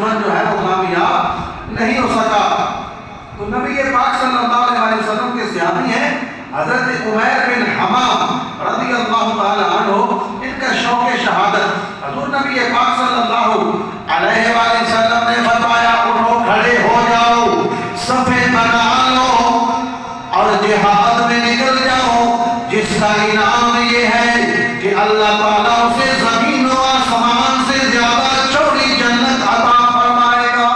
دشمن جو ہے وہ کامیاب نہیں ہو سکا۔ تو نبی پاک صلی اللہ علیہ وسلم کے صحابی ہیں حضرت عمیر بن حمام رضی اللہ تعالی عنہ، ان کا شوق شہادت حضور نبی پاک صلی اللہ علیہ وسلم نے فرمایا اٹھو کھڑے ہو جاؤ، صفیں بنا لو اور جہاد میں نکل جاؤ، جس کا انعام یہ ہے کہ اللہ تعالیٰ اسے زمین و آسمان سے زیادہ چوڑی جنت عطا فرمائے گا۔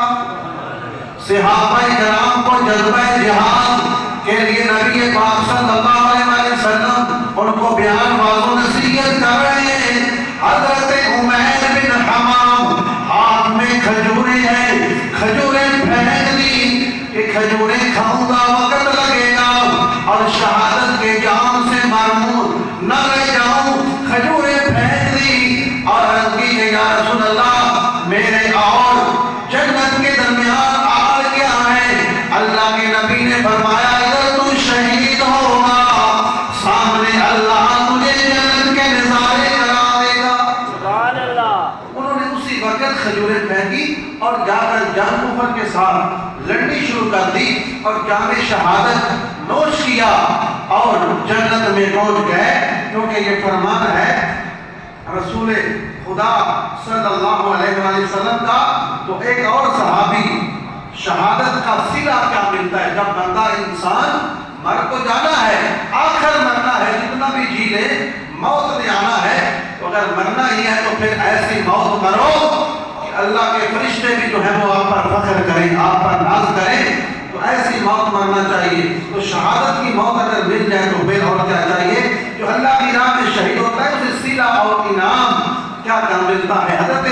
صحابہ کرام کو جذبہ جہاد کے لیے نبی پاک صلی اللہ علیہ وسلم ان کو بیان واضح نصیحت کر رہے ہیں۔ حضرت عمیر بن حمام ہاتھ میں کھجوریں ہیں، کھجوریں پھینک دی کہ کھجوریں کھاؤں گا وقت لگے گا اور شہادت کے جام سے مرمور نہ رہ جاؤں، کھجوریں پھینک دی اور عرض کی کہ یا رسول اللہ میرے اور جنت کے درمیان آڑ کیا ہے؟ اللہ کے نبی نے فرمایا اگر تو شہید ہوگا سامنے اللہ تجھے جنت کے نظارے کرا دے گا۔ سبحان اللہ۔ انہوں نے اسی وقت کھجوریں پھینکی اور جا کر جان کفر کے ساتھ لڑنی شروع کر دی اور جام شہادت نوش کیا اور جنت میں پہنچ گئے، کیونکہ یہ فرمان ہے رسول خدا صلی اللہ علیہ وسلم کا۔ تو ایک اور صحابی شہادت کا صلہ کیا ملتا ہے؟ جب بندہ انسان مر کو جانا ہے، آخر مرنا ہے، جتنا بھی جی لے موت نے آنا ہے، تو اگر مرنا ہی ہے تو پھر ایسی موت مرو کہ اللہ کے فرشتے بھی جو ہے وہ آپ پر فخر کریں، آپ پر ناز کریں، تو ایسی موت مرنا چاہیے۔ تو شہادت کی موت اگر مل جائے تو پھر اور کیا چاہیے؟ جو اللہ کی راہ میں شہید ہوتا ہے اسے صلہ اور انعام کیا ملتا ہے؟ حضرت